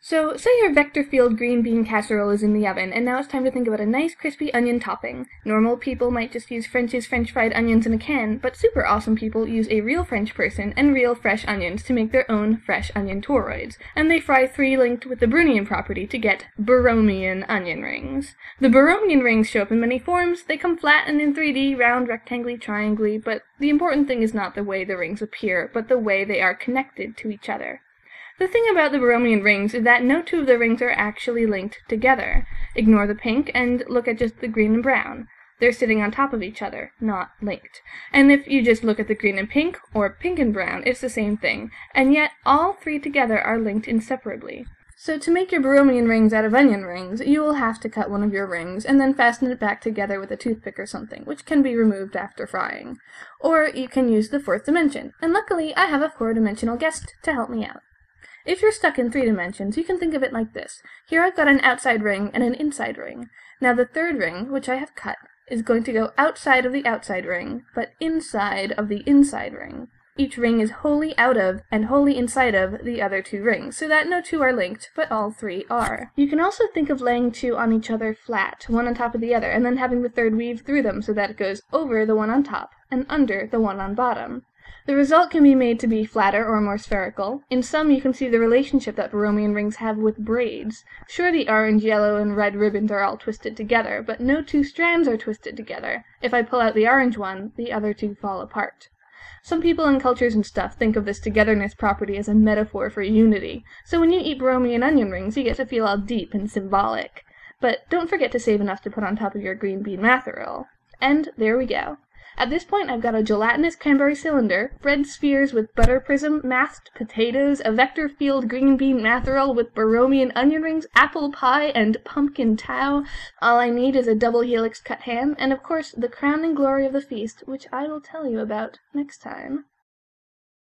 So, say your vector field green bean casserole is in the oven, and now it's time to think about a nice crispy onion topping. Normal people might just use French's French fried onions in a can, but super awesome people use a real French person and real fresh onions to make their own fresh onion toroids, and they fry 3 linked with the Brownian property to get Borromean onion rings. The Borromean rings show up in many forms. They come flat and in 3D, round, rectangly, triangly, but the important thing is not the way the rings appear, but the way they are connected to each other. The thing about the Borromean rings is that no 2 of the rings are actually linked together. Ignore the pink and look at just the green and brown. They're sitting on top of each other, not linked. And if you just look at the green and pink, or pink and brown, it's the same thing. And yet, all 3 together are linked inseparably. So to make your Borromean rings out of onion rings, you will have to cut one of your rings and then fasten it back together with a toothpick or something, which can be removed after frying. Or you can use the 4th dimension, and luckily I have a 4-dimensional guest to help me out. If you're stuck in 3 dimensions, you can think of it like this. Here I've got an outside ring and an inside ring. Now the 3rd ring, which I have cut, is going to go outside of the outside ring, but inside of the inside ring. Each ring is wholly out of and wholly inside of the other 2 rings, so that no 2 are linked, but all 3 are. You can also think of laying 2 on each other flat, one on top of the other, and then having the 3rd weave through them so that it goes over the one on top and under the one on bottom. The result can be made to be flatter or more spherical. In some, you can see the relationship that Borromean rings have with braids. Sure, the orange, yellow, and red ribbons are all twisted together, but no 2 strands are twisted together. If I pull out the orange one, the other 2 fall apart. Some people and cultures and stuff think of this togetherness property as a metaphor for unity, so when you eat Borromean onion rings, you get to feel all deep and symbolic. But don't forget to save enough to put on top of your green bean mackerel. And there we go. At this point, I've got a gelatinous cranberry cylinder, bread spheres with butter prism, mashed potatoes, a vector field green bean mackerel with Borromean onion rings, apple pie, and pumpkin tao. All I need is a double helix cut ham, and of course, the crowning glory of the feast, which I will tell you about next time.